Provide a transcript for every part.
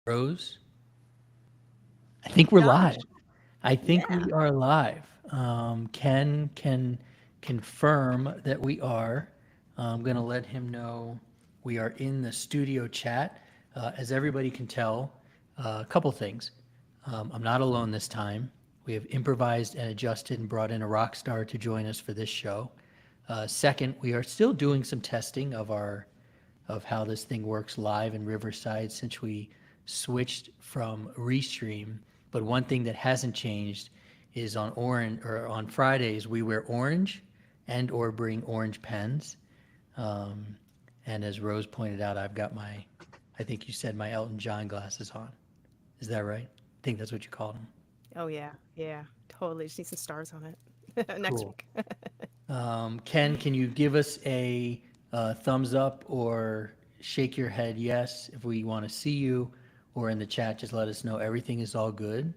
Rose, I think we're Josh. live. I think Yeah. we are live. Ken can confirm that we are. I'm going to let him know we are in the studio chat. As everybody can tell, a couple things. I'm not alone this time. We have improvised and adjusted and brought in a rock star to join us for this show. Second, we are still doing some testing of how this thing works live in Riverside since we switched from Restream. But one thing that hasn't changed is on Fridays we wear orange and or bring orange pens. Um, and as Rose pointed out, I think you said my Elton John glasses on. Is that right? I think that's what you called them. Oh, yeah. Yeah. Totally. Just need some stars on it next Cool. week. Ken, can you give us a thumbs up or shake your head yes if we want to see you, or in the chat, just let us know everything is all good.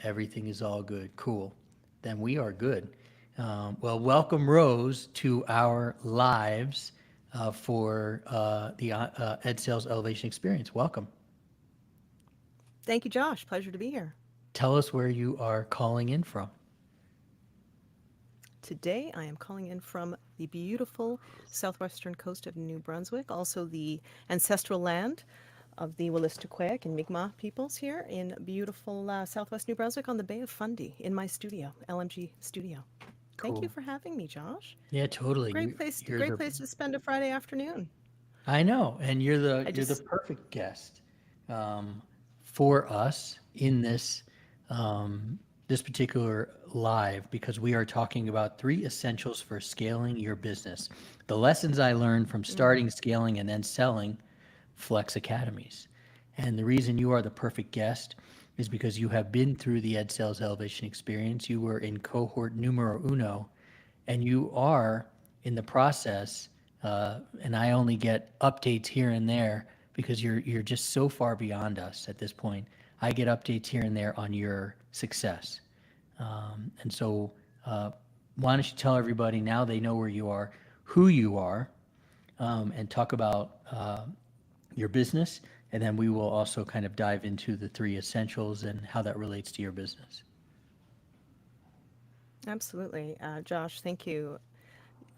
Everything is all good. Cool. Then we are good. Well, welcome, Rose, to our lives for the Ed Sales Elevation Experience. Welcome. Thank you, Josh. Pleasure to be here. Tell us where you are calling in from. Today, I am calling in from the beautiful southwestern coast of New Brunswick, also the ancestral land of the Wolastoqiyik and Mi'kmaq peoples here in beautiful southwest New Brunswick on the Bay of Fundy in my studio, LMG studio. Thank you Cool. for having me, Josh. Yeah, totally. You're Great the place to spend a Friday afternoon. I know, and I you're the just perfect guest um, for us in this particular live because we are talking about 3 essentials for scaling your business. The lessons I learned from starting, scaling, and then selling FLEX Academies. And the reason you are the perfect guest is because you have been through the Ed Sales Elevation experience. You were in cohort numero uno, and you are in the process. And I only get updates here and there because you're just so far beyond us at this point. I get updates here and there on your success, and so why don't you tell everybody now they know where you are, who you are, and talk about your business, and then we will also kind of dive into the 3 essentials and how that relates to your business. absolutely, Josh. Thank you.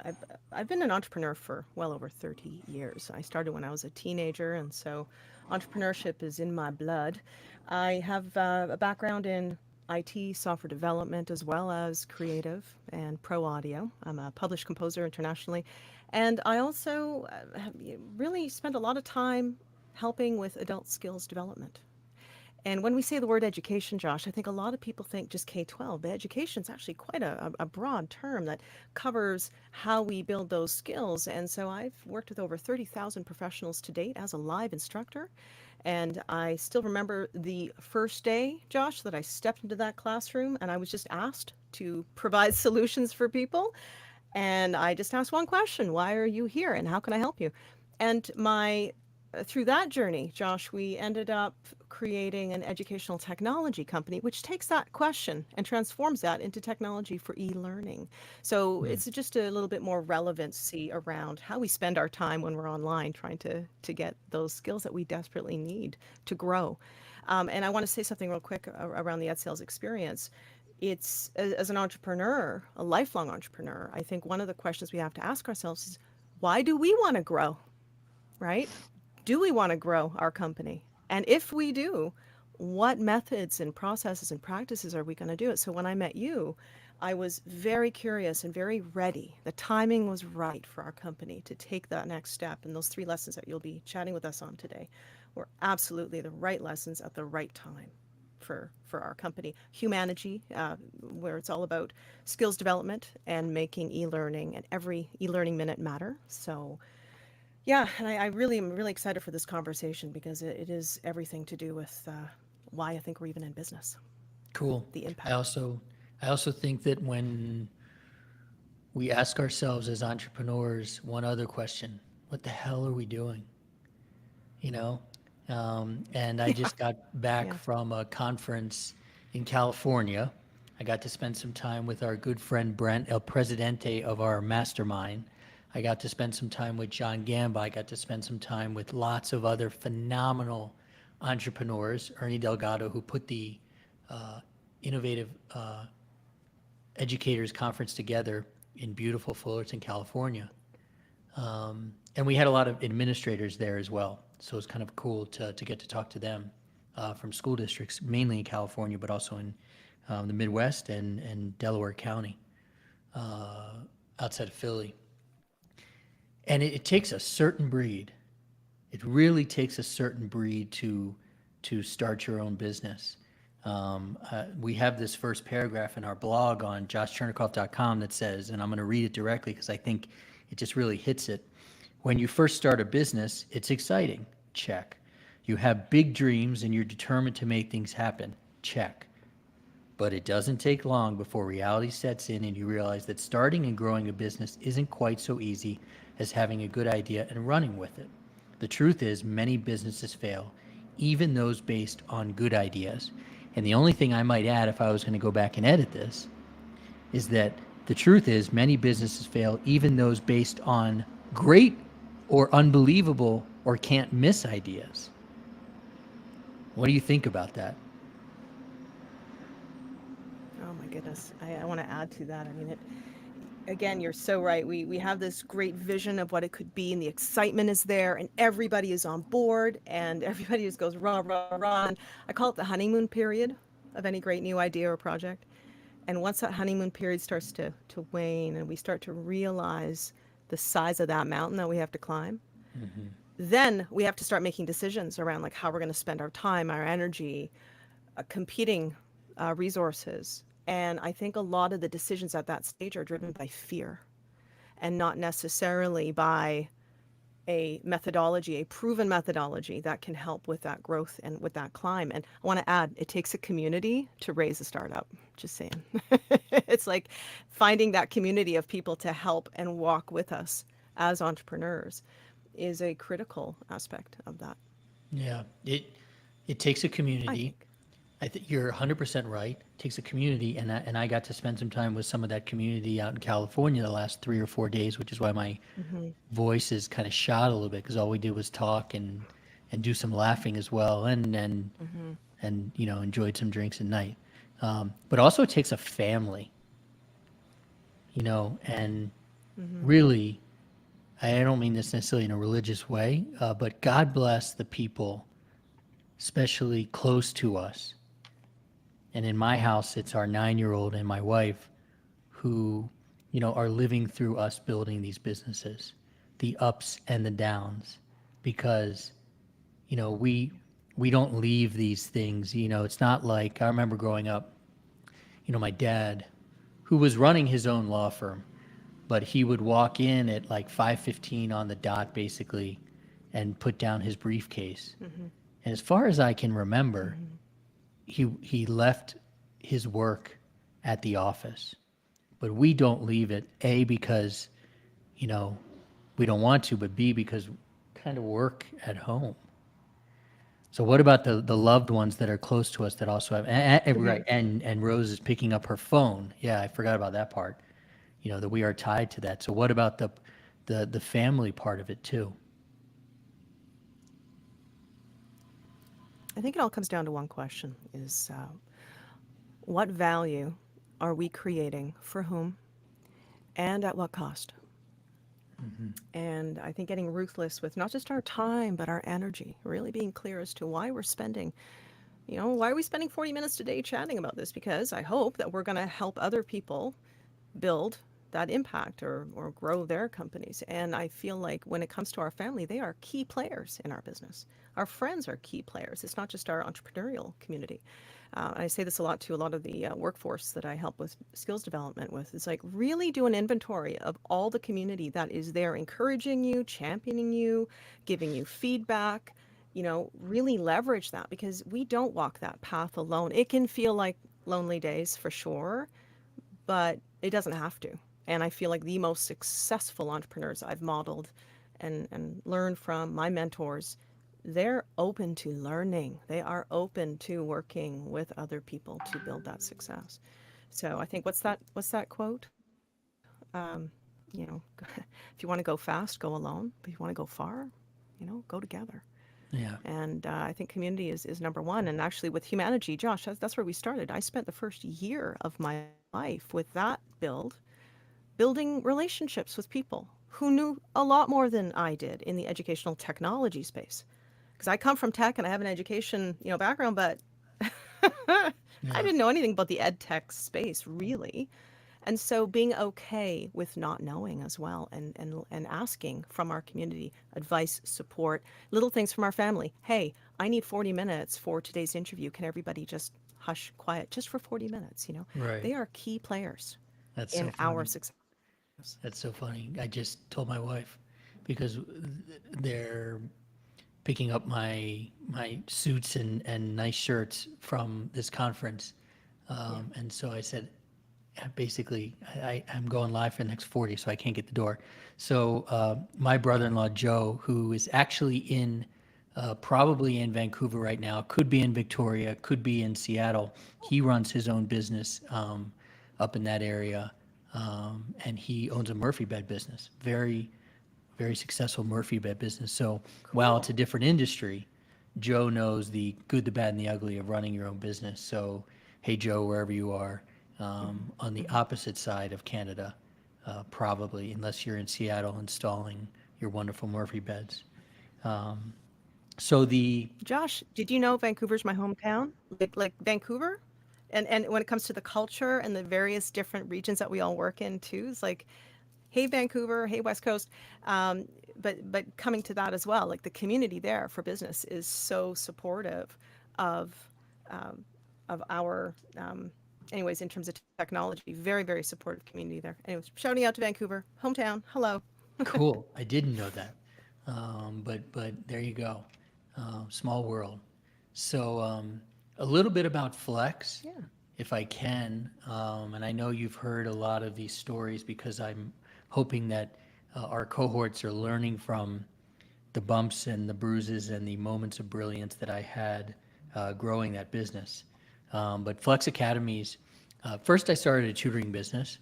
I've, I've been an entrepreneur for well over 30 years. I started when I was a teenager, and so entrepreneurship is in my blood. I have a background in IT, software development, as well as creative and pro audio. I'm a published composer internationally. And I also have really spent a lot of time helping with adult skills development. And when we say the word education, Josh, I think a lot of people think just K 12, but education is actually quite a broad term that covers how we build those skills. And so I've worked with over 30,000 professionals to date as a live instructor. And I still remember the first day, Josh, that I stepped into that classroom and I was just asked to provide solutions for people. And I just asked one question: why are you here and how can I help you? And my through that journey, Josh, we ended up creating an educational technology company, which takes that question and transforms that into technology for e-learning. So Hmm. it's just a little bit more relevancy around how we spend our time when we're online trying to get those skills that we desperately need to grow. And I want to say something real quick around the Ed Sales experience. It's as an entrepreneur, a lifelong entrepreneur, I think one of the questions we have to ask ourselves is, why do we want to grow? Right? Do we want to grow our company? And if we do, what methods and processes and practices are we going to do it? So when I met you, I was very curious and very ready. The timing was right for our company to take that next step. And those 3 lessons that you'll be chatting with us on today were absolutely the right lessons at the right time for our company. Humanity, where it's all about skills development and making e-learning and every e-learning minute matter. So yeah, and I really am really excited for this conversation because it is everything to do with why I think we're even in business, Cool. the I impact. also I also think that when we ask ourselves as entrepreneurs one other question: what the hell are we doing? You know, and I Yeah, just got back yeah. from a conference in California. I got to spend some time with our good friend Brent, El Presidente of our mastermind. I got to spend some time with John Gamba. I got to spend some time with lots of other phenomenal entrepreneurs, Ernie Delgado, who put the Innovative Educators Conference together in beautiful Fullerton, California. And we had a lot of administrators there as well. So it's kind of cool to get to talk to them from school districts, mainly in California, but also in the Midwest and Delaware County, outside of Philly. And it takes a certain breed. It really takes a certain breed to start your own business. We have this first paragraph in our blog on joshchernikoff.com that says, and I'm going to read it directly because I think it just really hits it. When you first start a business, it's exciting. Check. You have big dreams and you're determined to make things happen. Check. But it doesn't take long before reality sets in and you realize that starting and growing a business isn't quite so easy as having a good idea and running with it. The truth is, many businesses fail, even those based on good ideas. And the only thing I might add, if I was going to go back and edit this, is that the truth is, many businesses fail, even those based on great or unbelievable or can't miss ideas. What do you think about that? Oh my goodness. I want to add to that. I mean, again, you're so right. We have this great vision of what it could be, and the excitement is there, and everybody is on board, and everybody just goes rah, rah, rah. And I call it the honeymoon period of any great new idea or project. And once that honeymoon period starts to wane and we start to realize the size of that mountain that we have to climb, then we have to start making decisions around like how we're going to spend our time, our energy, competing resources. And I think a lot of the decisions at that stage are driven by fear and not necessarily by a methodology, a proven methodology that can help with that growth and with that climb. And I want to add, it takes a community to raise a startup. Just saying. It's like finding that community of people to help and walk with us as entrepreneurs is a critical aspect of that, Yeah, it takes a I community. think. I think you're 100% right. It takes a community, and I got to spend some time with some of that community out in California the last 3 or 4 days, which is why my Hmm. voice is kind of shot a little bit because all we did was talk and do some laughing as well, Hmm. and enjoyed some drinks at night. But also it takes a family, and Hmm. really, I don't mean this necessarily in a religious way, but God bless the people, especially close to us. And in my house, it's our 9 year old and my wife who, are living through us building these businesses, the ups and the downs, because, we don't leave these things. It's not like I remember growing up, my dad, who was running his own law firm, but he would walk in at like 5:15 on the dot, basically, and put down his briefcase. Hmm. And as far as I can remember, Hmm. he left his work at the office, but we don't leave it. A, because you know we don't want to, but B, because we kind of work at home. So what about the loved ones that are close to us that also have right, Hmm. and Rose is picking up her phone. Yeah, I forgot about that part. That we are tied to that. So what about the family part of it too? I think it all comes down to one question is what value are we creating for whom and at what cost? And I think getting ruthless with not just our time, but our energy, really being clear as to why we're spending, why are we spending 40 minutes today chatting about this? Because I hope that we're going to help other people build that impact or grow their companies. And I feel like when it comes to our family, they are key players in our business. Our friends are key players. It's not just our entrepreneurial community. I say this a lot to a lot of the workforce that I help with skills development with. It's like really do an inventory of all the community that is there encouraging you, championing you, giving you feedback. Really leverage that because we don't walk that path alone. It can feel like lonely days for sure, but it doesn't have to. And I feel like the most successful entrepreneurs I've modeled and learned from, my mentors, they're open to learning. They are open to working with other people to build that success. So I think what's that quote? You know, if you want to go fast, go alone. But if you want to go far, go together. Yeah. And I think community is number one. And actually, with Humanity, Josh, that's where we started. I spent the first year of my life with that building relationships with people who knew a lot more than I did in the educational technology space. Because I come from tech and I have an education, background, but I Yeah. didn't know anything about the ed tech space really. And so being okay with not knowing as well, and asking from our community advice, support, little things from our family. Hey, I need 40 minutes for today's interview. Can everybody just hush quiet just for 40 minutes? Right. They are key players That's so in our funny. success. That's so funny. I just told my wife because they're picking up my suits and nice shirts from this conference. Yeah. And so I said, basically, I'm going live for the next 40, so I can't get the door. So my brother-in-law, Joe, who is actually probably in Vancouver right now, could be in Victoria, could be in Seattle. He runs his own business up in that area, and he owns a Murphy bed business. Very, very successful Murphy bed business. So while it's Cool. a different industry, Joe knows the good, the bad, and the ugly of running your own business. So, hey, Joe, wherever you are, on the opposite side of Canada, probably, unless you're in Seattle installing your wonderful Murphy beds. Um, so the Josh, did you know Vancouver's my hometown? Like Vancouver? And when it comes to the culture and the various different regions that we all work in too, it's like, hey Vancouver, hey West Coast. Um, but coming to that as well, like the community there for business is so supportive of um, of our anyways, in terms of technology, very, very supportive community there. Anyways, shouting out to Vancouver, hometown, hello. Cool. I didn't know that. But there you go. Small world. So a little bit about Flex, Yeah. if I can. And I know you've heard a lot of these stories because I'm hoping that our cohorts are learning from the bumps and the bruises and the moments of brilliance that I had growing that business. But Flex Academies, first I started a tutoring business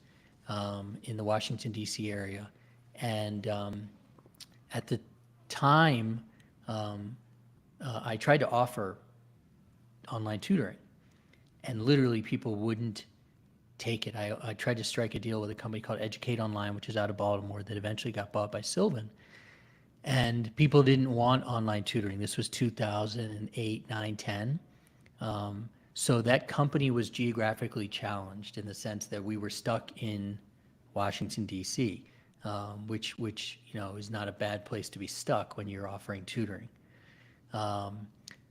in the Washington, D.C. area. And at the time, um, I tried to offer online tutoring, and literally people wouldn't take it. I tried to strike a deal with a company called Educate Online, which is out of Baltimore, that eventually got bought by Sylvan. And people didn't want online tutoring. This was 2008, 9, 10. So that company was geographically challenged in the sense that we were stuck in Washington D.C., which is not a bad place to be stuck when you're offering tutoring. Um,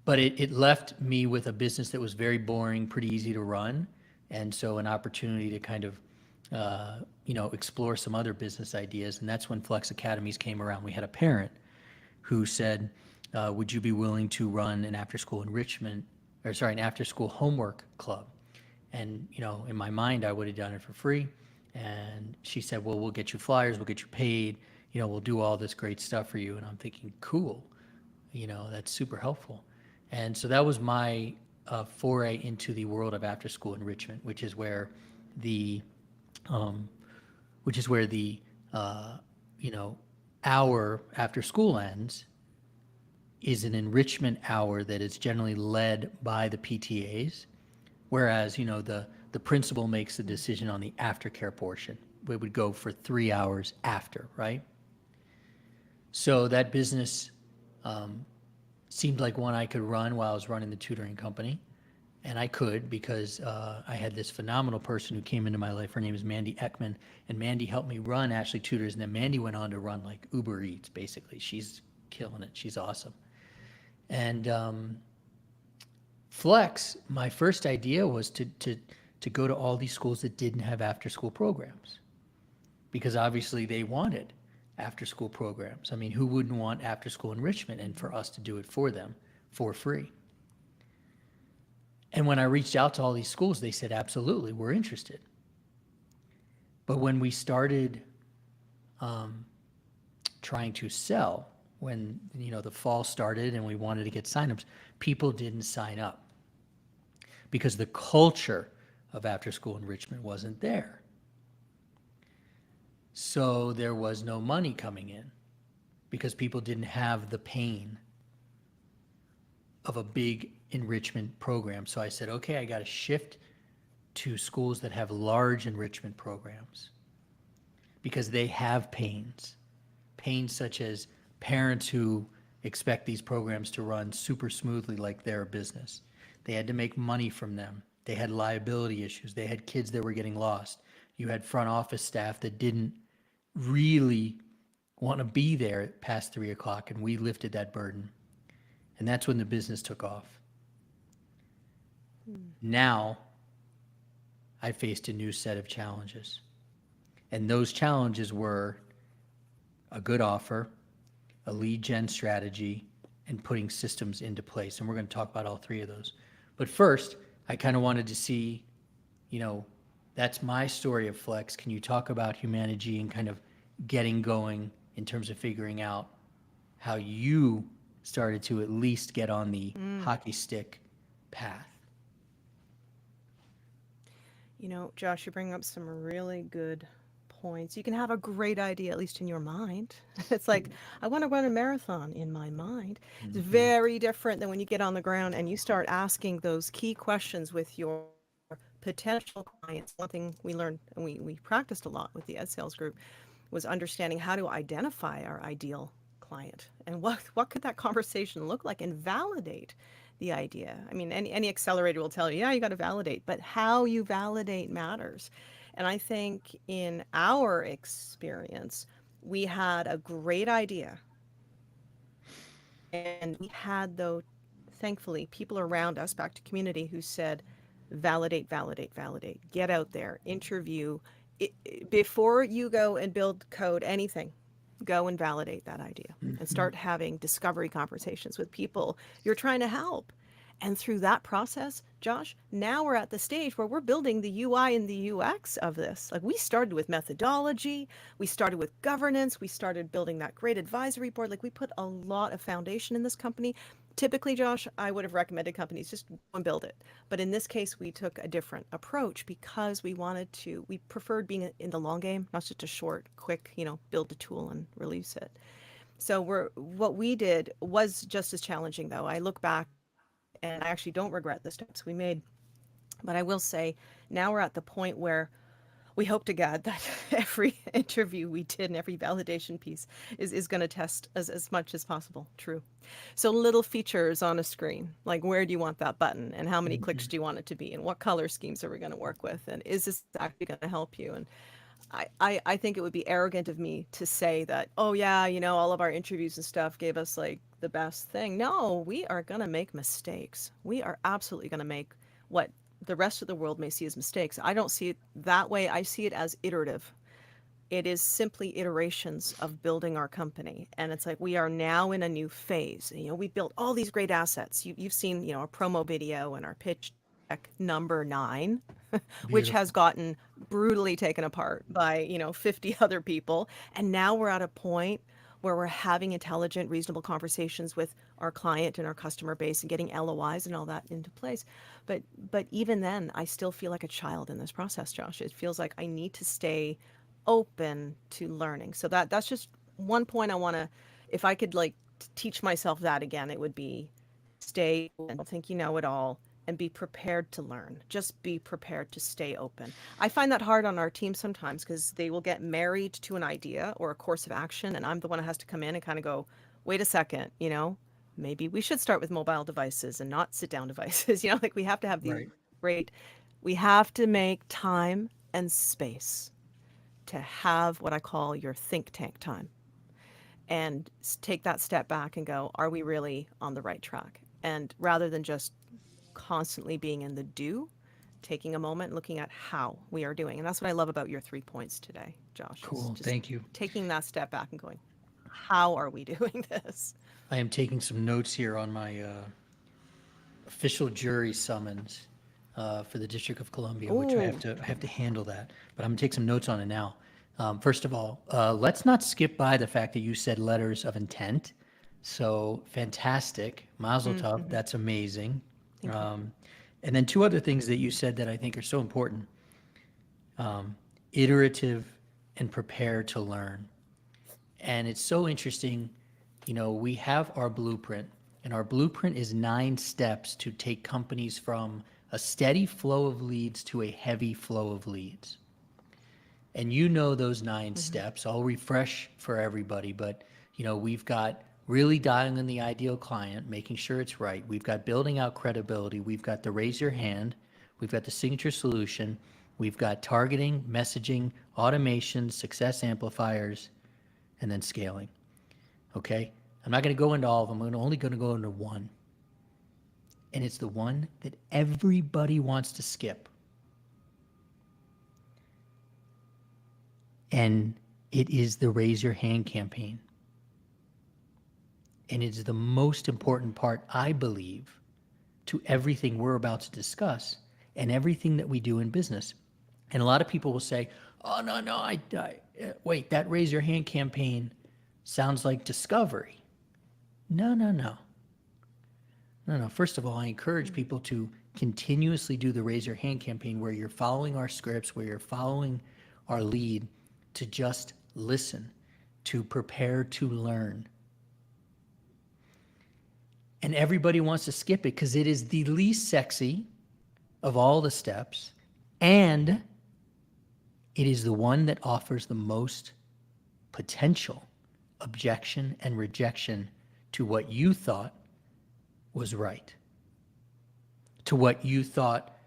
but it left me with a business that was very boring, pretty easy to run, and so an opportunity to kind of explore some other business ideas. And that's when Flex Academies came around. We had a parent who said, would you be willing to run an after-school enrichment, or sorry, an after-school homework club? And, in my mind, I would have done it for free. And she said, well, we'll get you flyers, we'll get you paid, we'll do all this great stuff for you. And I'm thinking, cool, that's super helpful. And so that was my foray into the world of after-school enrichment, the, um, which is where the, you know, hour after school ends is an enrichment hour that is generally led by the PTAs, whereas the principal makes the decision on the aftercare portion. We would go for 3 hours after, right? So that business um, seemed like one I could run while I was running the tutoring company. And I could because I had this phenomenal person who came into my life. Her name is Mandy Ekman. And Mandy helped me run Ashley Tutors. And then Mandy went on to run like Uber Eats, basically. She's killing it. She's awesome. And Flex, my first idea was to go to all these schools that didn't have after school programs because obviously they wanted after school programs. I mean, who wouldn't want after school enrichment and for us to do it for them for free? And when I reached out to all these schools, they said, absolutely, we're interested. But when we started um, trying to sell, when the fall started and we wanted to get signups, people didn't sign up because the culture of after school enrichment wasn't there. So there was no money coming in because people didn't have the pain of a big enrichment program. So I said, okay, I got to shift to schools that have large enrichment programs because they have pains such as parents who expect these programs to run super smoothly like they're a business. They had to make money from them. They had liability issues. They had kids that were getting lost. You had front office staff that didn't really want to be there past 3 o'clock, and we lifted that burden. And that's when the business took off. Now I faced a new set of challenges. And those challenges were a good offer, a lead gen strategy, and putting systems into place. And we're going to talk about all three of those. But first, I kind of wanted to see, you know, that's my story of Flex. Can you talk about Humanity and kind of getting going in terms of figuring out how you started to at least get on the hockey stick path? You know, Josh, you bring up some really good points. You can have a great idea, at least in your mind. It's like, I want to run a marathon in my mind. It's very different than when you get on the ground and you start asking those key questions with your potential clients. One thing we learned and we practiced a lot with the Ed Sales group was understanding how to identify our ideal client and what could that conversation look like and validate the idea. I mean, any accelerator will tell you, yeah, you got to validate, but how you validate matters. And I think in our experience, we had a great idea. And we had, though, thankfully, people around us, back to community, who said, validate, validate, validate. Get out there, interview. Before you go and build code, anything, go and validate that idea and start having discovery conversations with people you're trying to help. And through that process, Josh, now we're at the stage where we're building the UI and the UX of this. Like, we started with methodology, we started with governance, we started building that great advisory board. Like, we put a lot of foundation in this company. Typically, Josh, I would have recommended companies just go and build it. But in this case, we took a different approach because we preferred being in the long game, not just a short, quick, build a tool and release it. So what we did was just as challenging, though. I look back and I actually don't regret the steps we made. But I will say now we're at the point where we hope to God that every interview we did and every validation piece is going to test as much as possible true. So little features on a screen, like where do you want that button and how many clicks do you want it to be and what color schemes are we going to work with and is this actually going to help you? And I think it would be arrogant of me to say that, oh yeah, all of our interviews and stuff gave us like the best thing. No, we are going to make mistakes. We are absolutely going to make what the rest of the world may see as mistakes. I don't see it that way. I see it as iterative. It is simply iterations of building our company. And it's like we are now in a new phase. We built all these great assets. You've seen, a promo video and our pitch deck number 9, which has Beautiful. gotten brutally taken apart by, 50 other people. And now we're at a point where we're having intelligent, reasonable conversations with our client and our customer base and getting LOIs and all that into place. But even then, I still feel like a child in this process, Josh. It feels like I need to stay open to learning. So that's just one point I want to, if I could like teach myself that again, it would be stay open. Don't think you know it all and be prepared to learn. Just be prepared to stay open. I find that hard on our team sometimes because they will get married to an idea or a course of action, and I'm the one who has to come in and kind of go, wait a second, maybe we should start with mobile devices and not sit down devices. Like we have to have these Right. great, we have to make time and space to have what I call your think tank time and take that step back and go, are we really on the right track? And rather than just constantly being in the do, taking a moment and looking at how we are doing. And that's what I love about your 3 points today, Josh, is Cool. just Thank you. taking that step back and going, how are we doing this? I am taking some notes here on my official jury summons for the District of Columbia, which Oh, I have to handle that. But I'm gonna take some notes on it now. First of all, let's not skip by the fact that you said letters of intent. So fantastic, Mazel Tov. That's amazing. thank you. Um, and then two other things that you said that I think are so important: iterative and prepare to learn. And it's so interesting. We have our blueprint And our blueprint is 9 steps to take companies from a steady flow of leads to a heavy flow of leads. And you know those 9 steps. I'll refresh for everybody, but we've got really dialing in the ideal client, making sure it's right. We've got building out credibility. We've got the raise your hand. We've got the signature solution. We've got targeting, messaging, automation, success amplifiers, and then scaling. Okay? I'm not going to go into all of them. I'm only going to go into one. And it's the one that everybody wants to skip. And it is the raise your hand campaign. And it is the most important part, I believe, to everything we're about to discuss and everything that we do in business. And a lot of people will say, oh, no, wait, that raise your hand campaign sounds like discovery. No. First of all, I encourage people to continuously do the raise your hand campaign where you're following our scripts, where you're following our lead, to just listen, to prepare to learn. And everybody wants to skip it because it is the least sexy of all the steps, and it is the one that offers the most potential objection and rejection to what you thought was right, to what you thought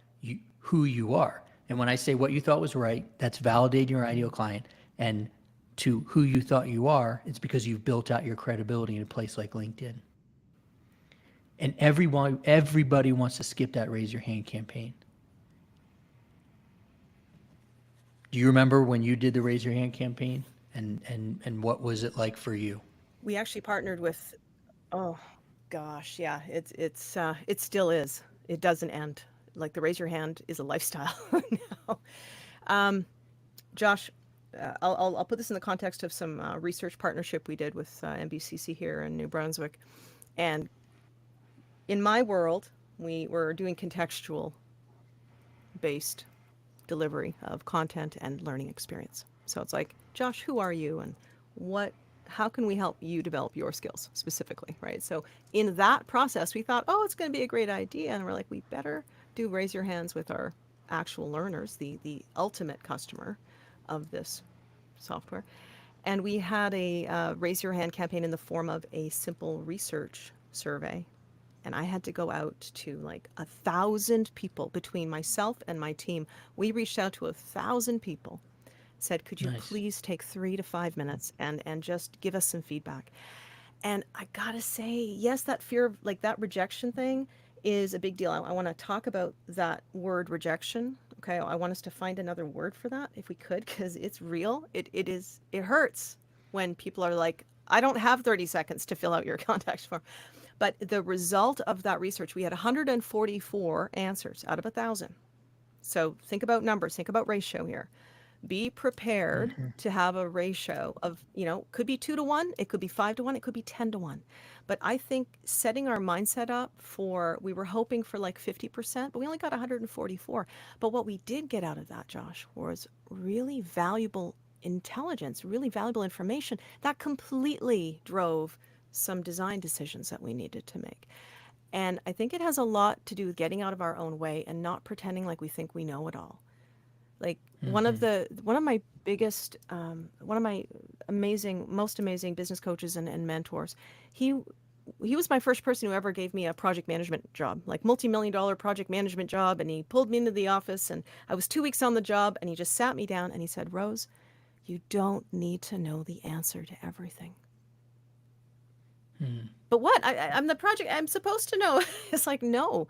who you are. And when I say what you thought was right, that's validating your ideal client. And to who you thought you are, it's because you've built out your credibility in a place like LinkedIn. And everybody wants to skip that raise your hand campaign. Do you remember when you did the raise your hand campaign, and what was it like for you? We actually partnered with, oh gosh, yeah, it still is. It doesn't end. Like the raise your hand is a lifestyle now. Josh, I'll put this in the context of some research partnership we did with NBCC here in New Brunswick. And in my world, we were doing contextual based delivery of content and learning experience. So it's like, Josh, who are you, and how can we help you develop your skills specifically, right? So in that process, we thought, oh, it's going to be a great idea. And we're like, we better do raise your hands with our actual learners, the ultimate customer of this software. And we had a raise your hand campaign in the form of a simple research survey. And I had to go out to like 1,000 people between myself and my team. We reached out to 1,000 people, said, could you Nice. please take 3 to 5 minutes and just give us some feedback? And I gotta say, yes, that fear of like that rejection thing is a big deal. I want to talk about that word rejection. Okay, I want us to find another word for that if we could, because it's real. It hurts when people are like, I don't have 30 seconds to fill out your contact form. But the result of that research, we had 144 answers out of 1,000. So think about numbers, think about ratio here. Be prepared to have a ratio of, could be 2 to 1, it could be 5 to 1, it could be 10 to 1. But I think setting our mindset up we were hoping for like 50%, but we only got 144. But what we did get out of that, Josh, was really valuable intelligence, really valuable information that completely drove some design decisions that we needed to make. And I think it has a lot to do with getting out of our own way and not pretending like we think we know it all. Like one of my biggest, one of my most amazing business coaches and mentors, he was my first person who ever gave me a project management job, like multi-million-dollar project management job. And he pulled me into the office, and I was 2 weeks on the job, and he just sat me down and he said, Rose, you don't need to know the answer to everything. But what? I'm the project, I'm supposed to know. It's like, no.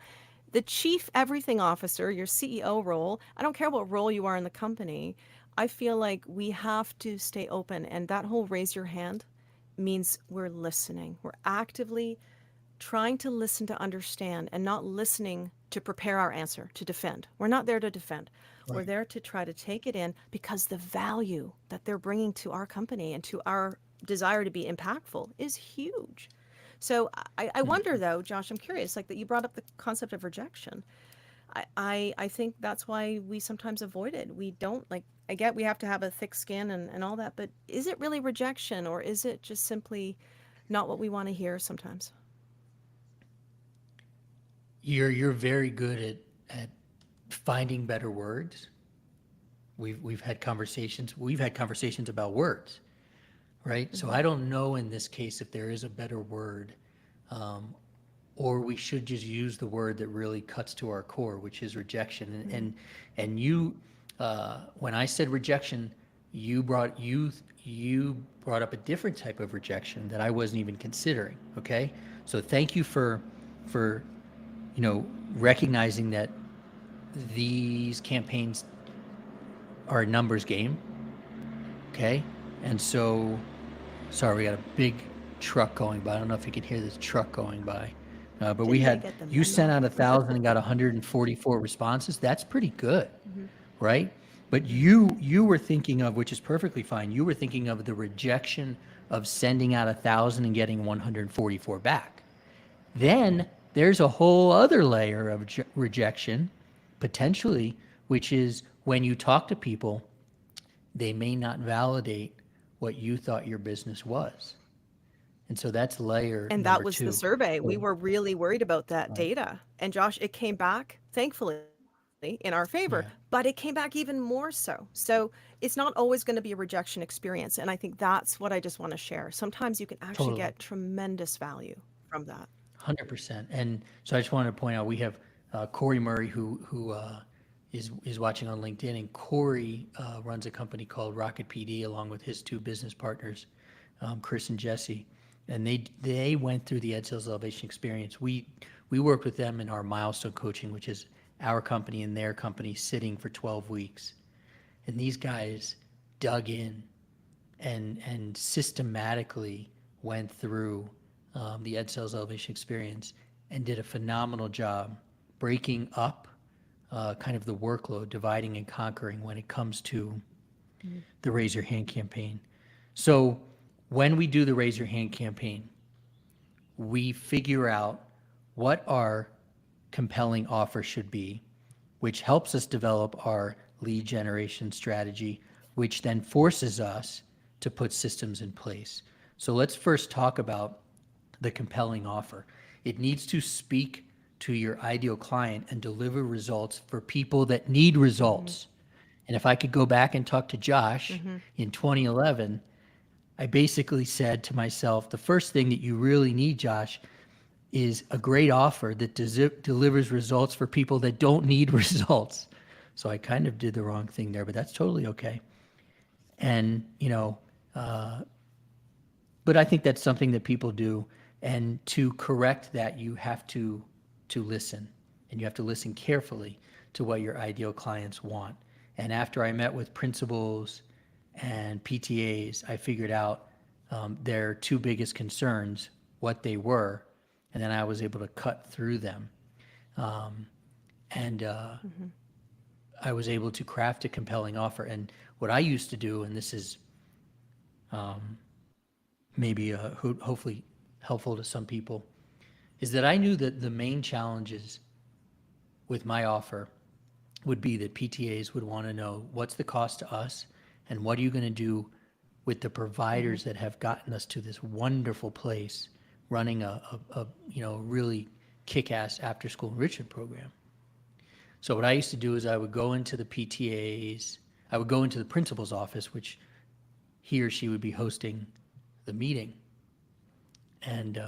The chief everything officer, your CEO role, I don't care what role you are in the company, I feel like we have to stay open. And that whole raise your hand means we're listening. We're actively trying to listen to understand and not listening to prepare our answer, to defend. We're not there to defend. Right. We're there to try to take it in because the value that they're bringing to our company and to our desire to be impactful is huge. So I wonder though, Josh, I'm curious, like that you brought up the concept of rejection. I think that's why we sometimes avoid it. We don't like, I get we have to have a thick skin and all that, but is it really rejection, or is it just simply not what we want to hear sometimes? You're very good at finding better words. We've had conversations about words, right? So I don't know in this case if there is a better word, um, or we should just use the word that really cuts to our core, which is rejection. And you, when I said rejection, you brought up a different type of rejection that I wasn't even considering. Okay, so thank you for recognizing that these campaigns are a numbers game. Okay, and so sorry, we got a big truck going by. I don't know if you can hear this truck going by. But Didn't we they had, get the you sent memo? out 1,000 and got 144 responses. That's pretty good, right? But Mm-hmm. you were thinking of, which is perfectly fine, you were thinking of the rejection of sending out 1,000 and getting 144 back. Then there's a whole other layer of rejection, potentially, which is when you talk to people, they may not validate what you thought your business was. And so that's layer And that number was the two. survey. We So, were really worried about that right. data. And Josh, it came back, thankfully, in our favor, Yeah, but it came back even more so. So it's not always going to be a rejection experience. And I think that's what I just want to share. Sometimes you can actually totally. get tremendous value from that. 100%. And so I just wanted to point out we have Corey Murray who is watching on LinkedIn, and Corey runs a company called Rocket PD along with his two business partners, Chris and Jesse, and they went through the Ed Sales Elevation experience. We worked with them in our milestone coaching, which is our company and their company sitting for 12 weeks, and these guys dug in and systematically went through the Ed Sales Elevation experience and did a phenomenal job breaking up kind of the workload, dividing and conquering when it comes to the Raise Your Hand campaign. So when we do the Raise Your Hand campaign, we figure out what our compelling offer should be, which helps us develop our lead generation strategy, which then forces us to put systems in place. So let's first talk about the compelling offer. It needs to speak to your ideal client and deliver results for people that need Mm-hmm. results. And if I could go back and talk to Josh Mm-hmm. in 2011, I basically said to myself, the first thing that you really need, Josh, is a great offer that delivers results for people that don't need results. So I kind of did the wrong thing there, but that's totally okay. And, but I think that's something that people do. And to correct that, you have to listen, and you have to listen carefully to what your ideal clients want. And after I met with principals and PTAs, I figured out their two biggest concerns, what they were, and then I was able to cut through them. Um, and Mm-hmm. I was able to craft a compelling offer. And what I used to do, and this is um, maybe hopefully helpful to some people, is that I knew that the main challenges with my offer would be that PTAs would want to know what's the cost to us and what are you going to do with the Mm-hmm. providers that have gotten us to this wonderful place running a really kick-ass after-school enrichment program. So what I used to do is I would go into the PTAs, I would go into the principal's office, which he or she would be hosting the meeting, and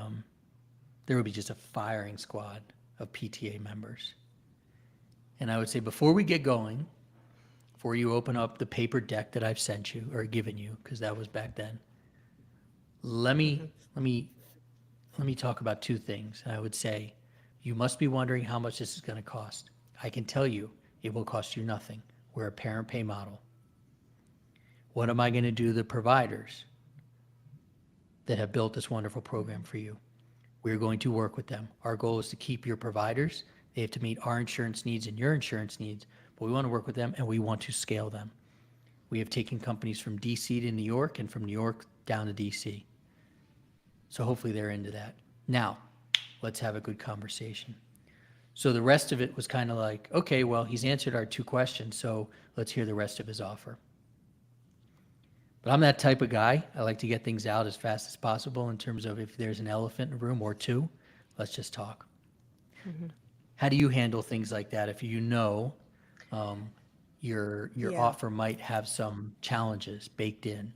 there would be just a firing squad of PTA members. And I would say, before we get going, before you open up the paper deck that I've sent you or given you, because that was back then, let Mm-hmm. me let me let me talk about two things. And I would say, you must be wondering how much this is going to cost. I can tell you, it will cost you nothing. We're a parent pay model. What am I going to do to the providers that have built this wonderful program for you? We're going to work with them. Our goal is to keep your providers. They have to meet our insurance needs and your insurance needs, but we want to work with them and we want to scale them. We have taken companies from DC to New York and from New York down to DC. So hopefully they're into that. Now, let's have a good conversation. So the rest of it was kind of like, okay, well, he's answered our two questions, so let's hear the rest of his offer. But I'm that type of guy. I like to get things out as fast as possible in terms of if there's an elephant in a room or two, let's just talk. Mm-hmm. How do you handle things like that if you know um, your Yeah. offer might have some challenges baked in?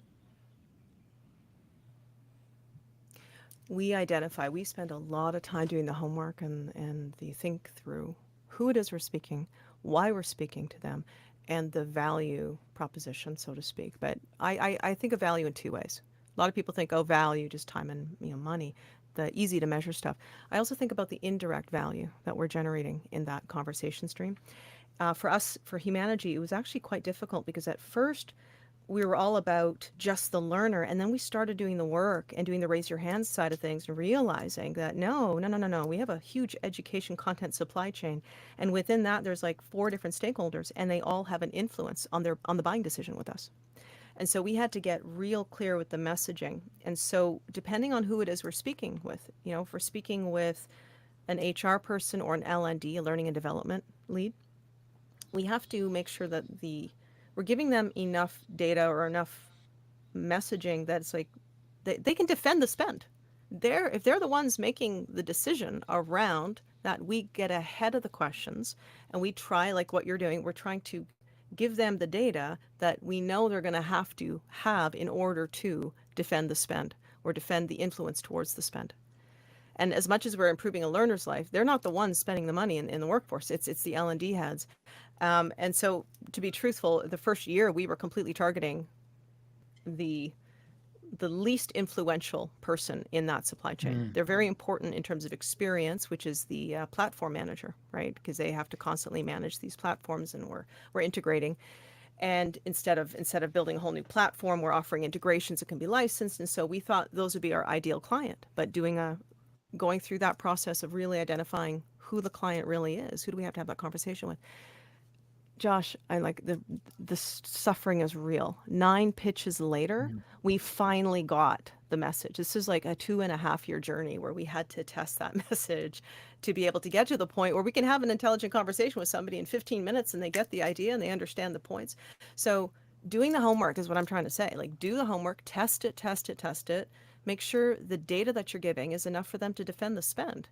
We spend a lot of time doing the homework and the think through who it is we're speaking, why we're speaking to them, and the value proposition, so to speak. But I think of value in two ways. A lot of people think, oh, value, just time and money, the easy to measure stuff. I also think about the indirect value that we're generating in that conversation stream. For us, for humanity, it was actually quite difficult because at first we were all about just the learner, and then we started doing the work and doing the raise your hands side of things and realizing that no, we have a huge education content supply chain, and within that there's like four different stakeholders, and they all have an influence on the buying decision with us. And so we had to get real clear with the messaging. And so depending on who it is we're speaking with, if we're speaking with an HR person or an L&D, a learning and development lead, we have to make sure that we're giving them enough data or enough messaging that it's like they can defend the spend. If they're the ones making the decision around that, we get ahead of the questions and we try, like what you're doing, we're trying to give them the data that we know they're going to have in order to defend the spend or defend the influence towards the spend. And as much as we're improving a learner's life, they're not the ones spending the money in the workforce. It's the L&D heads. And so, to be truthful, the first year we were completely targeting the the least influential person in that supply chain. Mm, They're very important in terms of experience, which is the platform manager, right? Because they have to constantly manage these platforms, and we're integrating. And instead of building a whole new platform, we're offering integrations that can be licensed. And so we thought those would be our ideal client. But going through that process of really identifying who the client really is, who do we have to have that conversation with? Josh, I like the suffering is real. 9 pitches later, mm, we finally got the message. This is like a 2.5 year journey where we had to test that message to be able to get to the point where we can have an intelligent conversation with somebody in 15 minutes and they get the idea and they understand the points. So doing the homework is what I'm trying to say. Like, do the homework, test it, test it, test it. Make sure the data that you're giving is enough for them to defend the spend,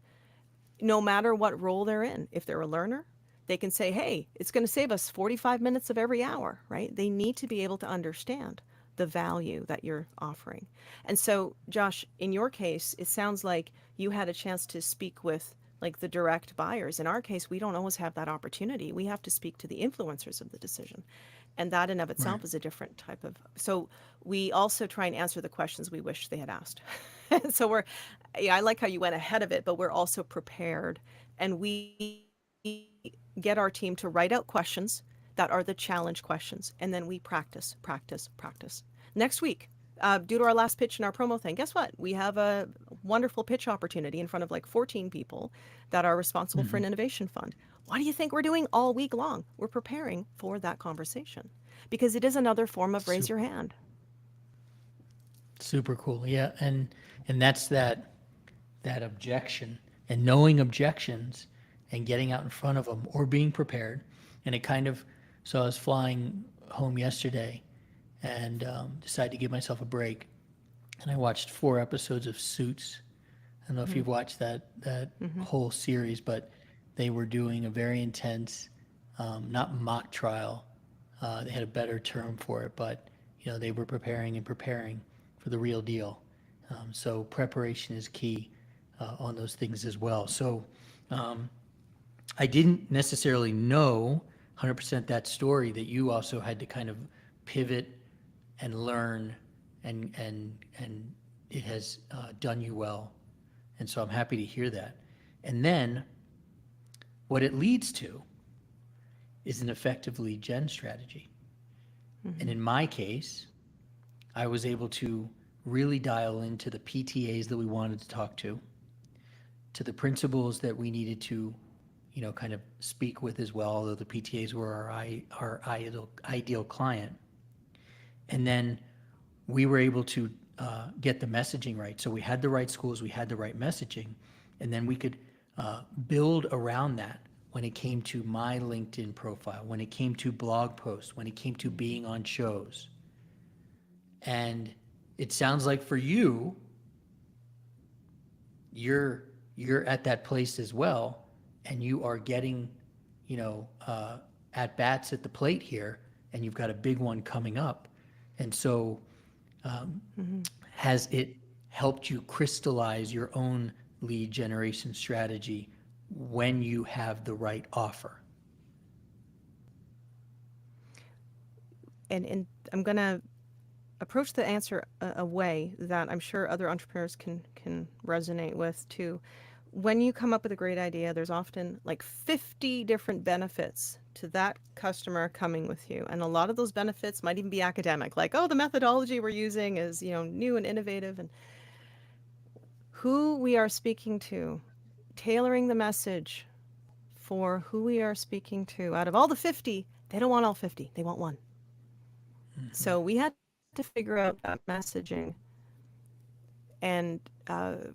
no matter what role they're in. If they're a learner, they can say, hey, it's going to save us 45 minutes of every hour, right? They need to be able to understand the value that you're offering. And so, Josh, in your case, it sounds like you had a chance to speak with like the direct buyers. In our case, we don't always have that opportunity. We have to speak to the influencers of the decision. And that in of right. itself is a different type of. So we also try and answer the questions we wish they had asked. So yeah, I like how you went ahead of it, but we're also prepared. And we get our team to write out questions that are the challenge questions. And then we practice, practice, practice. Next week, due to our last pitch in our promo thing, guess what? We have a wonderful pitch opportunity in front of like 14 people that are responsible for Hmm. an innovation fund. What do you think we're doing all week long? We're preparing for that conversation because it is another form of raise your Super, hand. super cool. Yeah, and that's that objection and knowing objections and getting out in front of them or being prepared. And it kind of, so I was flying home yesterday and decided to give myself a break. And I watched 4 episodes of Suits. I don't know if Mm-hmm. you've watched that Mm-hmm. whole series, but they were doing a very intense, not mock trial. They had a better term for it, but they were preparing and preparing for the real deal. So preparation is key on those things as well. So um, I didn't necessarily know 100% that story that you also had to kind of pivot and learn, and it has done you well. And so I'm happy to hear that. And then what it leads to is an effective lead gen strategy. And Mm-hmm. in my case, I was able to really dial into the PTAs that we wanted to talk to the principals that we needed to, kind of speak with as well, although the PTAs were our ideal client. And then we were able to get the messaging right. So we had the right schools, we had the right messaging, and then we could build around that when it came to my LinkedIn profile, when it came to blog posts, when it came to being on shows. And it sounds like for you, you're you're at that place as well. and you are getting, at bats at the plate here, and you've got a big one coming up. And so, has it helped you crystallize your own lead generation strategy when you have the right offer? And I'm gonna approach the answer a way that I'm sure other entrepreneurs can resonate with too. When you come up with a great idea, there's often like 50 different benefits to that customer coming with you. And a lot of those benefits might even be academic, like, oh, the methodology we're using is, new and innovative. And who we are speaking to, tailoring the message for who we are speaking to. Out of all the 50, they don't want all 50, they want one. So we had to figure out that messaging, and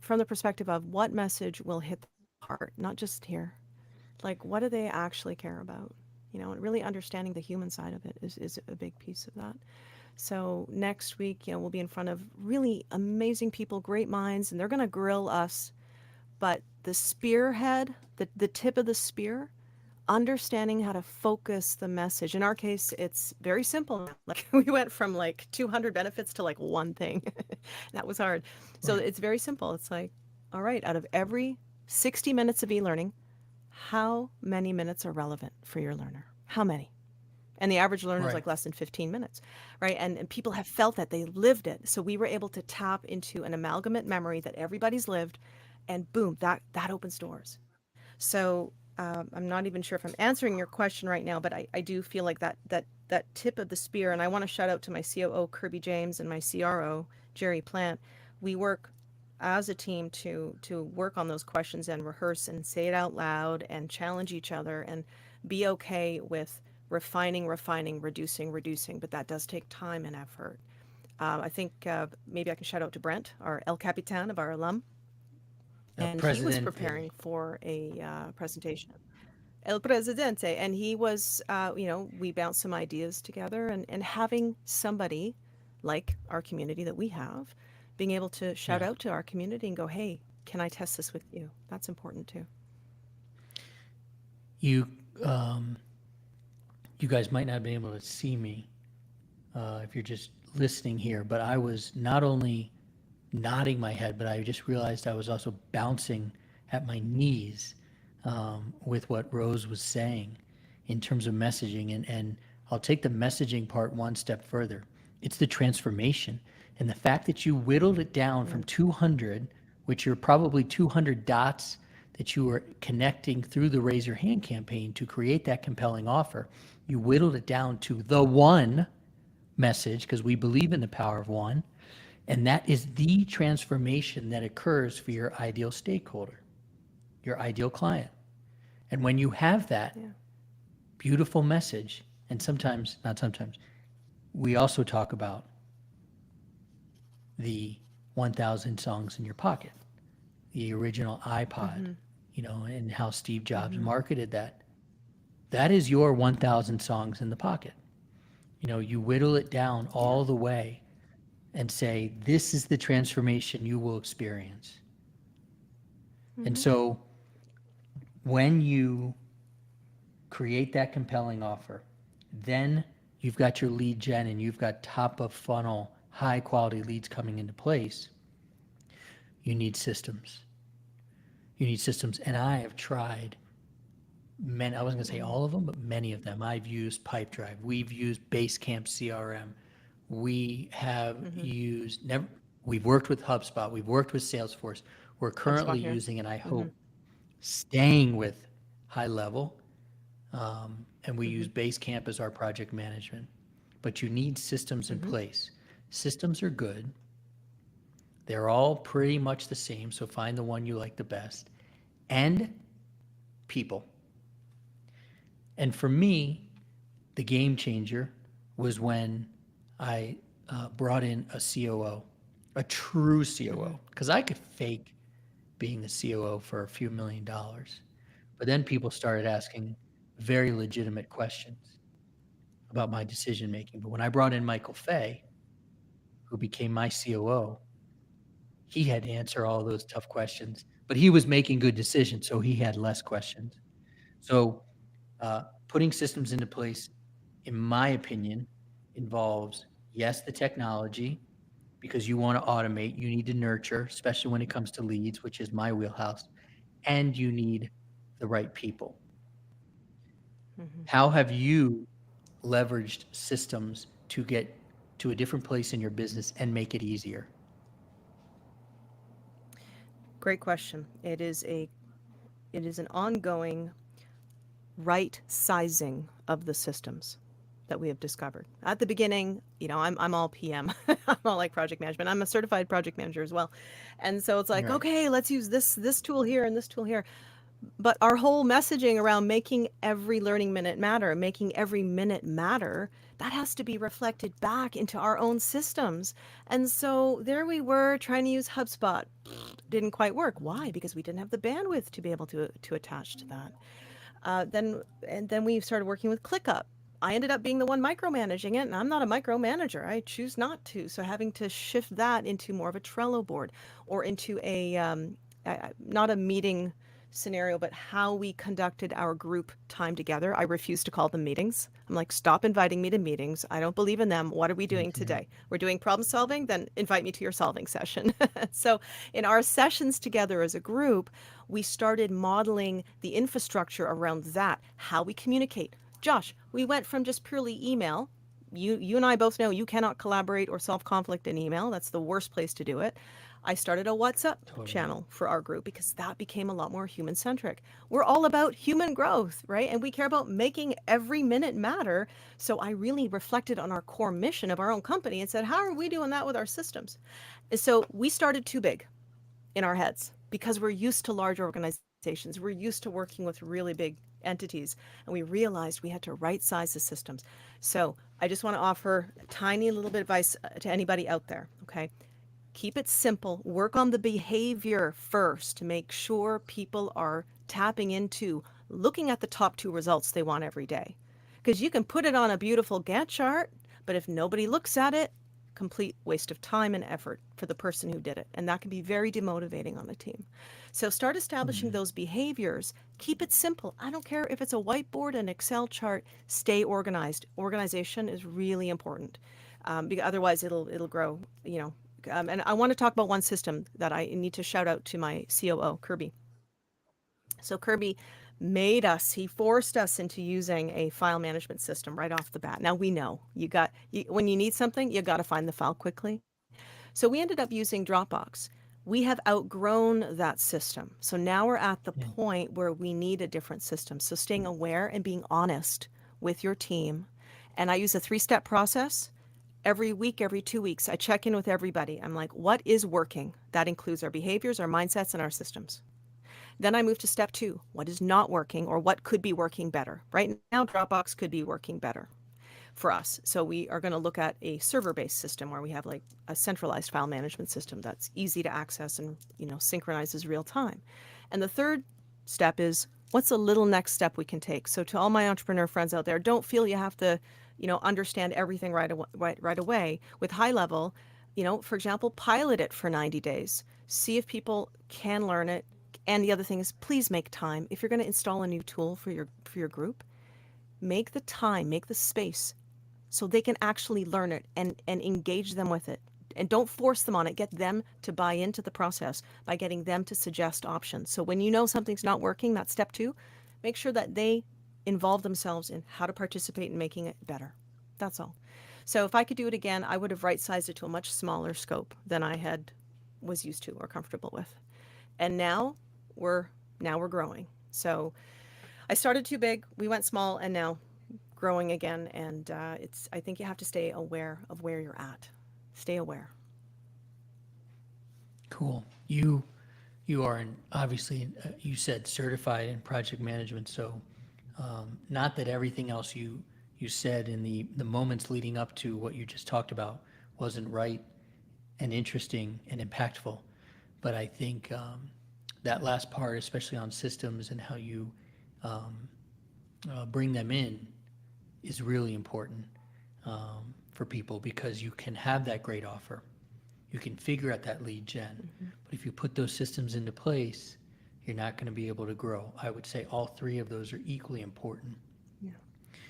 from the perspective of what message will hit the heart, not just here. Like, what do they actually care about? And really understanding the human side of it is a big piece of that. So next week, we'll be in front of really amazing people, great minds, and they're going to grill us. But the spearhead, the tip of the spear, understanding how to focus the message. In our case, it's very simple. Like, we went from like 200 benefits to like one thing. That was hard. So Right. it's very simple. It's like, all right, out of every 60 minutes of e-learning, how many minutes are relevant for your learner? How many? And the average learner is Right. like less than 15 minutes, right? And people have felt that, they lived it. So we were able to tap into an amalgamate memory that everybody's lived, and boom, that opens doors. So I'm not even sure if I'm answering your question right now, but I do feel like that tip of the spear. And I want to shout out to my COO Kirby James and my CRO Jerry Plant. We work as a team to work on those questions and rehearse and say it out loud and challenge each other and be okay with refining, reducing. But that does take time and effort. I think maybe I can shout out to Brent, our El Capitan of our alum, and he was preparing Presidente. for a presentation. El Presidente, and he was, we bounced some ideas together, and having somebody like our community that we have, being able to shout Yeah. out to our community and go, hey, can I test this with you? That's important too. You, um, you guys might not have been able to see me if you're just listening here, but I was not only nodding my head, but I just realized I was also bouncing at my knees with what Rose was saying in terms of messaging. And I'll take the messaging part one step further. It's the transformation and the fact that you whittled it down from 200, which are probably 200 dots that you were connecting through the Raise Your Hand campaign to create that compelling offer. You whittled it down to the one message because we believe in the power of one. And that is the transformation that occurs for your ideal stakeholder, your ideal client. And when you have that Yeah. beautiful message, and sometimes, not sometimes, we also talk about the 1,000 songs in your pocket, the original iPod, Mm-hmm. and how Steve Jobs Mm-hmm. marketed that. That is your 1,000 songs in the pocket. You whittle it down Yeah. all the way and say, this is the transformation you will experience. And Mm-hmm. so when you create that compelling offer, then you've got your lead gen and you've got top of funnel, high quality leads coming into place. You need systems. You need systems. And I have tried many, I wasn't going to say all of them, but many of them. I've used Pipedrive. We've used Basecamp CRM. We have Mm-hmm. used, never, we've worked with HubSpot. We've worked with Salesforce. We're currently HubSpot here. using, and I Mm-hmm. hope staying with high level. And we Mm-hmm. use Basecamp as our project management. But you need systems in Mm-hmm. place. Systems are good. They're all pretty much the same, so find the one you like the best. And people. And for me, the game changer was when I brought in a COO, a true Mm-hmm. COO, because I could fake being the COO for a few $1 million. But then people started asking very legitimate questions about my decision making. But when I brought in Michael Fay, who became my COO, he had to answer all those tough questions but he was making good decisions, so he had less questions. So putting systems into place, in my opinion, involves, yes, the technology, because you want to automate, you need to nurture, especially when it comes to leads, which is my wheelhouse, and you need the right people. How have you leveraged systems to get to a different place in your business and make it easier? Great question. It is an ongoing right sizing of the systems that we have discovered. At the beginning, I'm all PM. I'm all like project management. I'm a certified project manager as well. And so it's like, Right. okay, let's use this tool here and this tool here. But our whole messaging around making every learning minute matter, making every minute matter, that has to be reflected back into our own systems. And so there we were trying to use HubSpot. Didn't quite work. Why? Because we didn't have the bandwidth to be able to attach to that. Then we started working with ClickUp. I ended up being the one micromanaging it, and I'm not a micromanager. I choose not to. So having to shift that into more of a Trello board or into not a meeting scenario, but how we conducted our group time together. I refuse to call them meetings. I'm like, stop inviting me to meetings. I don't believe in them. What are we doing Mhm. today? We're doing problem solving, then invite me to your solving session. So, in our sessions together as a group, we started modeling the infrastructure around that, how we communicate. Josh, we went from just purely email. You and I both know you cannot collaborate or solve conflict in email. That's the worst place to do it. I started a WhatsApp Totally. channel for our group because that became a lot more human centric. We're all about human growth, right? And we care about making every minute matter. So I really reflected on our core mission of our own company and said, how are we doing that with our systems? And so we started too big in our heads because we're used to large organizations. We're used to working with really big entities. And we realized we had to right size the systems. So I just want to offer a tiny little bit of advice to anybody out there, okay? Keep it simple. Work on the behavior first to make sure people are tapping into looking at the top two results they want every day. Because you can put it on a beautiful Gantt chart, but if nobody looks at it, complete waste of time and effort for the person who did it. And that can be very demotivating on a team. So start establishing Mhm. those behaviors. Keep it simple. I don't care if it's a whiteboard, an Excel chart, stay organized. Organization is really important. Because otherwise it'll grow, and I want to talk about one system that I need to shout out to my COO, Kirby. So Kirby he forced us into using a file management system right off the bat. Now we know when you need something, you got to find the file quickly. So we ended up using Dropbox. We have outgrown that system. So now we're at the Yeah. point where we need a different system. So staying aware and being honest with your team. And I use a 3-step process. Every week, every 2 weeks, I check in with everybody. I'm like, what is working? That includes our behaviors, our mindsets, and our systems. Then I move to step 2. What is not working or what could be working better? Right now, Dropbox could be working better for us. So we are going to look at a server-based system where we have like a centralized file management system that's easy to access and, synchronizes real time. And the third step is what's a little next step we can take. So to all my entrepreneur friends out there, don't feel you have to, understand everything right away. With high level, for example, pilot it for 90 days. See if people can learn it. And the other thing is please make time. If you're going to install a new tool for your group, make the time, make the space so they can actually learn it and engage them with it. And don't force them on it. Get them to buy into the process by getting them to suggest options. So when you know something's not working, that's step 2, make sure that they involve themselves in how to participate in making it better. That's all. So if I could do it again, I would have right sized it to a much smaller scope than I had was used to or comfortable with. And we're now we're growing. So I started too big, we went small, and now growing again. And I think you have to stay aware of where you're at. Stay aware. Cool. You are obviously you said certified in project management, so not that everything else you said in the moments leading up to what you just talked about wasn't right and interesting and impactful, but I think that last part, especially on systems and how you um, bring them in, is really important for people because you can have that great offer. You can figure out that lead gen. Mhm. But if you put those systems into place, you're not going to be able to grow. I would say all three of those are equally important. Yeah.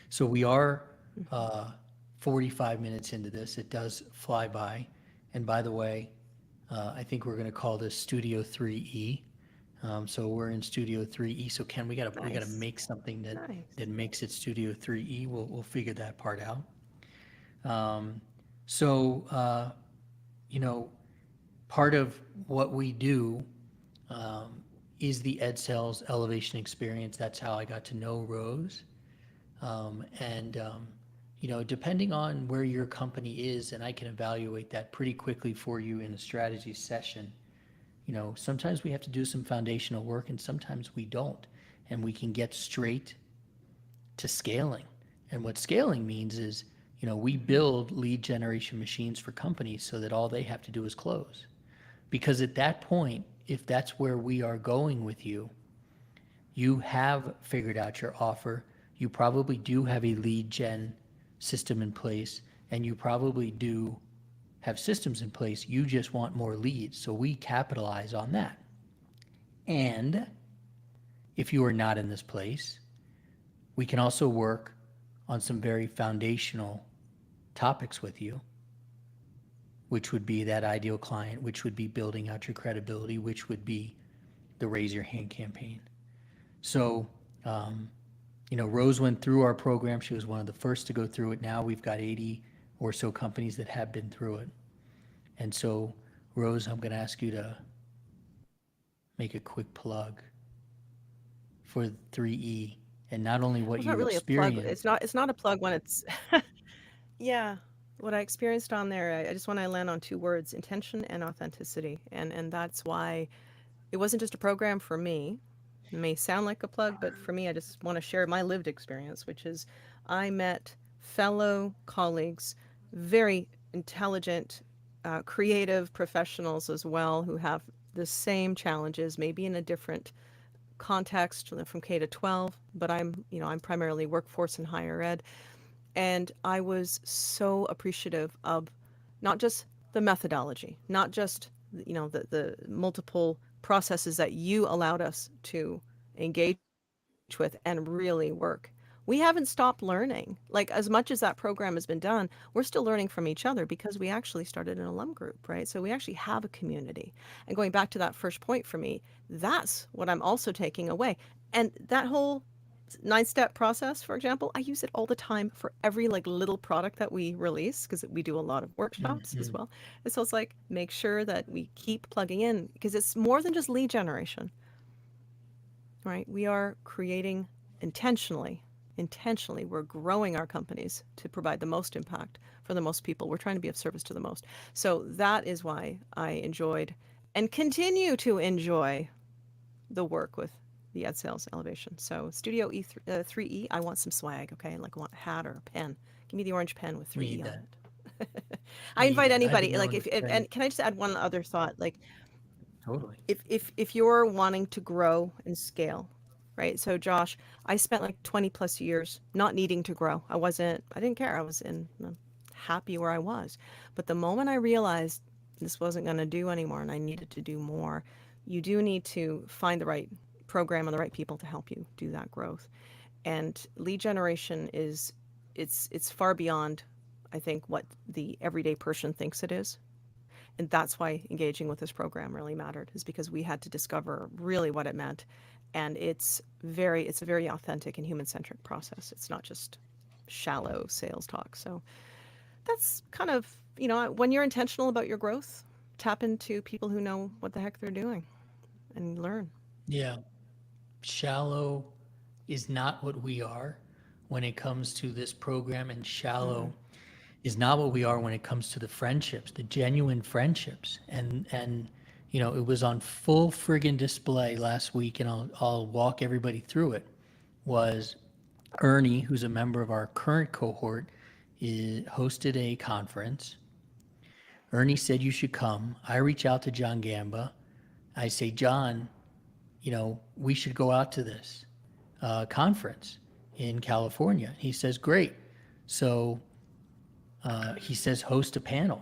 So we are Mhm. uh, 45 minutes into this. It does fly by. And by the way, I think we're going to call this Studio 3E. So we're in Studio 3E. So Ken, we gotta Nice. make something Nice. that makes it Studio 3E. We'll figure that part out. Um, so you know, part of what we do um, is the Ed Sales Elevation Experience. That's how I got to know Rose. And depending on where your company is, and I can evaluate that pretty quickly for you in a strategy session. Sometimes we have to do some foundational work, and sometimes we don't, and we can get straight to scaling. And what scaling means is, we Mhm. build lead generation machines for companies so that all they have to do is close. Because at that point, if that's where we are going with you, you have figured out your offer. You probably do have a lead gen system in place, and you probably do have systems in place. You just want more leads. So we capitalize on that. And if you are not in this place, we can also work on some very foundational topics with you, which would be that ideal client, which would be building out your credibility, which would be the raise your hand campaign. So, um, Rose went through our program. She was one of the first to go through it. Now we've got 80 or so companies that have been through it. And so, Rose, I'm going to ask you to make a quick plug for 3E and not only Well, what it's not you really a plug. experience. It's not a plug when it's yeah. What I experienced on there, I just want to land on two words: intention and authenticity. And that's why it wasn't just a program for me. It may sound like a plug, but for me, I just want to share my lived experience, which is I met fellow colleagues, very intelligent, creative professionals as well, who have the same challenges, maybe in a different context from K to 12, but I'm primarily workforce and higher ed. And I was so appreciative of not just the methodology, not just the multiple processes that you allowed us to engage with and really work. We haven't stopped learning. Like, as much as that program has been done, we're still learning from each other because we actually started an alum group, right? So we actually have a community. And going back to that first point for me, that's what I'm also taking away. And that whole 9-step process, for example, I use it all the time for every like little product that we release because we do a lot of workshops as Mhm. well. And so it's like make sure that we keep plugging in because it's more than just lead generation, right? We are creating intentionally, intentionally, we're growing our companies to provide the most impact for the most people. We're trying to be of service to the most. So that is why I enjoyed and continue to enjoy the work with the Ed Sales Elevation. So Studio 3E, I want some swag, okay? Like I want a hat or a pen. Give me the orange pen with We need 3E on that. it. I We need invite that. I've been anybody, like known to if say, and can I just add one other thought? Like totally. if you're wanting to grow and scale, right? So Josh, I spent like 20 plus years not needing to grow. I didn't care. I was happy where I was. But the moment I realized this wasn't going to do anymore and I needed to do more, you do need to find the right program and the right people to help you do that growth. And lead generation is it's far beyond I think what the everyday person thinks it is, and that's why engaging with this program really mattered, is because we had to discover really what it meant. And it's a very authentic and human centric process. It's not just shallow sales talk. So that's kind of, when you're intentional about your growth, tap into people who know what the heck they're doing and learn. Yeah. Shallow is not what we are when it comes to this program, and Mm-mm. shallow is not what we are when it comes to the friendships, the genuine friendships. And it was on full friggin' display last week, and I'll walk everybody through it. Was Ernie, who's a member of our current cohort, hosted a conference. Ernie said you should come. I reach out to John Gamba. I say, John, we should go out to this conference in California. He says, great. So he says, host a panel.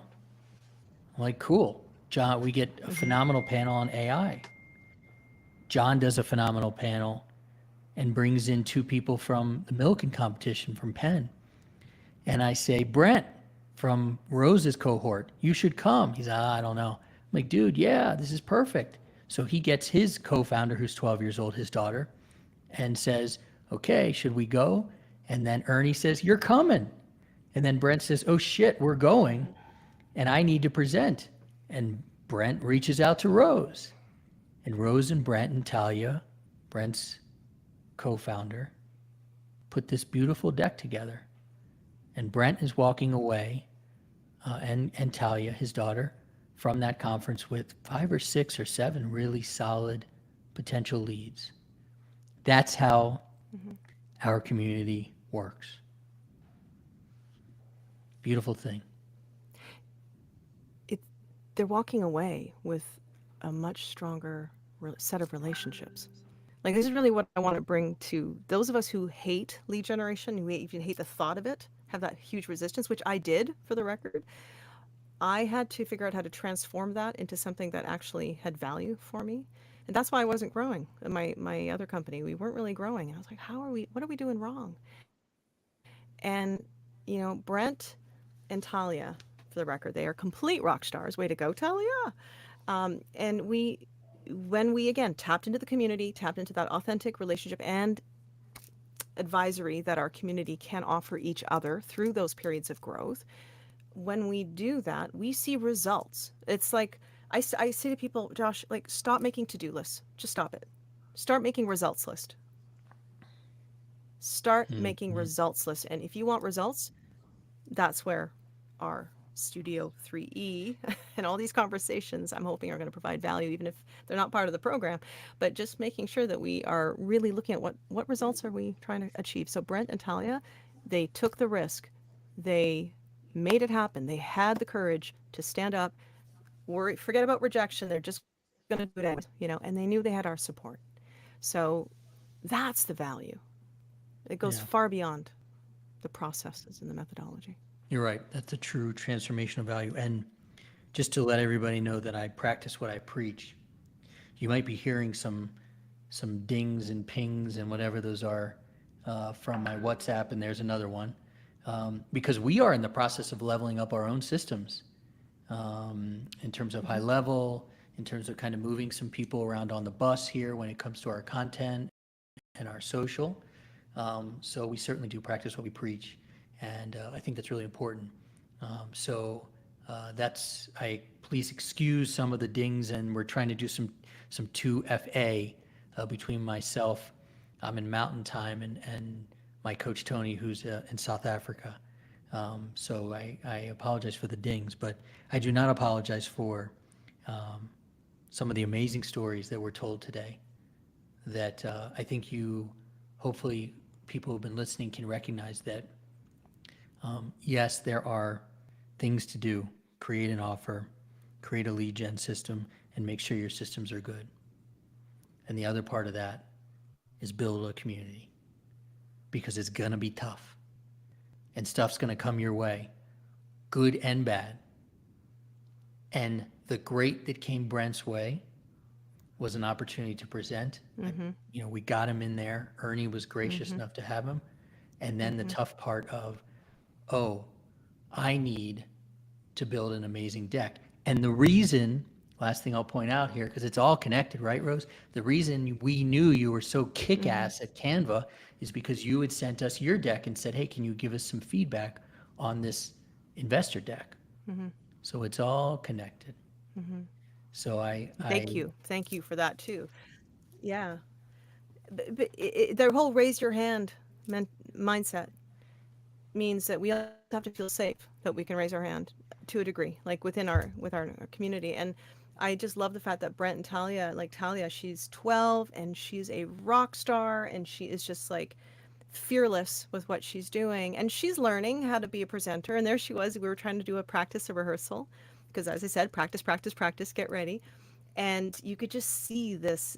I'm like, cool. John, we get a Mm-hmm. phenomenal panel on AI. John does a phenomenal panel and brings in two people from the Millikan competition from Penn. And I say, Brent from Rose's cohort, you should come. He's, I don't know. I'm like, dude, yeah, this is perfect. So he gets his co founder, who's 12 years old, his daughter, and says, okay, should we go? And then Ernie says, you're coming. And then Brent says, oh shit, we're going. And I need to present. And Brent reaches out to Rose. And Rose and Brent and Talia, Brent's co founder, put this beautiful deck together. And Brent is walking away, and Talia, his daughter, from that conference with 5 or 6 or 7 really solid potential leads. That's how Mm-hmm. our community works. Beautiful thing. It, they're walking away with a much stronger set of relationships. Like, this is really what I want to bring to those of us who hate lead generation, who even hate the thought of it, have that huge resistance, which I did, for the record. I had to figure out how to transform that into something that actually had value for me. And that's why I wasn't growing. In my other company, we weren't really growing. And I was like, what are we doing wrong? And, Brent and Talia, for the record, they are complete rock stars. Way to go, Talia. And when we again tapped into the community, tapped into that authentic relationship and advisory that our community can offer each other through those periods of growth, when we do that, we see results. It's like I say to people, Josh, like, stop making to-do lists. Just stop it. Start making results list. Start making Mm-hmm. results list. And if you want results, that's where our Studio 3E and all these conversations, I'm hoping, are going to provide value, even if they're not part of the program. But just making sure that we are really looking at what results are we trying to achieve. So Brent and Talia, they took the risk. They made it happen. They had the courage to stand up, forget about rejection. They're just going to do it anyways, and they knew they had our support. So that's the value. It goes Yeah, far beyond the processes and the methodology. you're right. That's a true transformational value. And just to let everybody know that I practice what I preach, you might be hearing some dings and pings and whatever those are from my WhatsApp, and there's another one. Because we are in the process of leveling up our own systems in terms of high Mm-hmm. level, in terms of kind of moving some people around on the bus here when it comes to our content and our social. So we certainly do practice what we preach, and I think that's really important. That's I please excuse some of the dings, and we're trying to do some 2FA between myself. I'm in Mountain Time, and my coach Tony, who's in South Africa. So I apologize for the dings, but I do not apologize for um, some of the amazing stories that were told today that I think hopefully, people who've been listening can recognize that, yes, there are things to do: create an offer, create a lead gen system, and make sure your systems are good. And the other part of that is build a community, because it's going to be tough and stuff's going to come your way, good and bad. And the great that came Brent's way was an opportunity to present. Mm-hmm. We got him in there. Ernie was gracious Mm-hmm. enough to have him. And then the Mm-hmm. tough part of, oh, I need to build an amazing deck. And the reason, last thing I'll point out here, because it's all connected, right, Rose? The reason we knew you were so kick Mm-hmm. ass at Canva is because you had sent us your deck and said, hey, can you give us some feedback on this investor deck? Mm-hmm. So it's all connected. Mm-hmm. So Thank you. Thank you for that too. Yeah. Their whole raise your hand mindset means that we all have to feel safe that we can raise our hand to a degree, like with our community. And I just love the fact that Brent and Talia, like Talia, she's 12 and she's a rock star and she is just like fearless with what she's doing, and she's learning how to be a presenter. And there she was. We were trying to do a practice, a rehearsal, because, as I said, practice, practice, practice, get ready. And you could just see this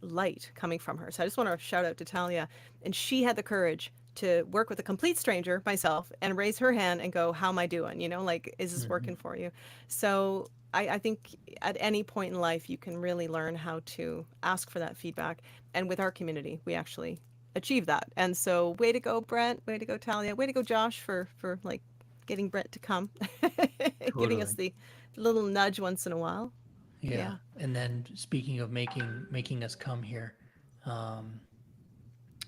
light coming from her. So I just want to shout out to Talia, and she had the courage to work with a complete stranger, myself, and raise her hand and go, "How am I doing? Like, is this Hmm. working for you?" So I think at any point in life, you can really learn how to ask for that feedback. And with our community, we actually achieve that. And so, way to go, Brent. Way to go, Talia. Way to go, Josh, for like getting Brent to come, giving us Totally. the little nudge once in a while. Yeah. Yeah. And then speaking of making us come here, um,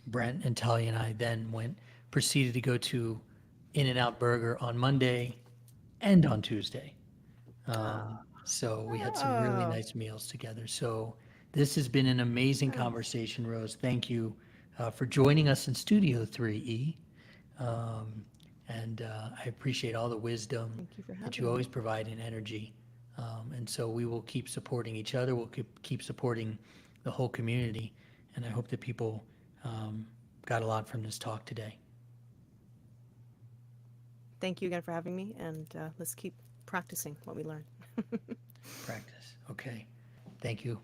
Brent and Talia and I then proceeded to go to In and Out Burger on Monday and on Tuesday. So we had some really Oh, nice meals together. So this has been an amazing nice. conversation, Rose. Thank you for joining us in Studio 3E. Um, and I appreciate all the wisdom Thank you for that you having always me. provide in energy. And so we will keep supporting each other. We'll keep supporting the whole community. And I hope that people um, got a lot from this talk today. Thank you again for having me, and let's keep practicing what we learn. Practice. Okay. Thank you.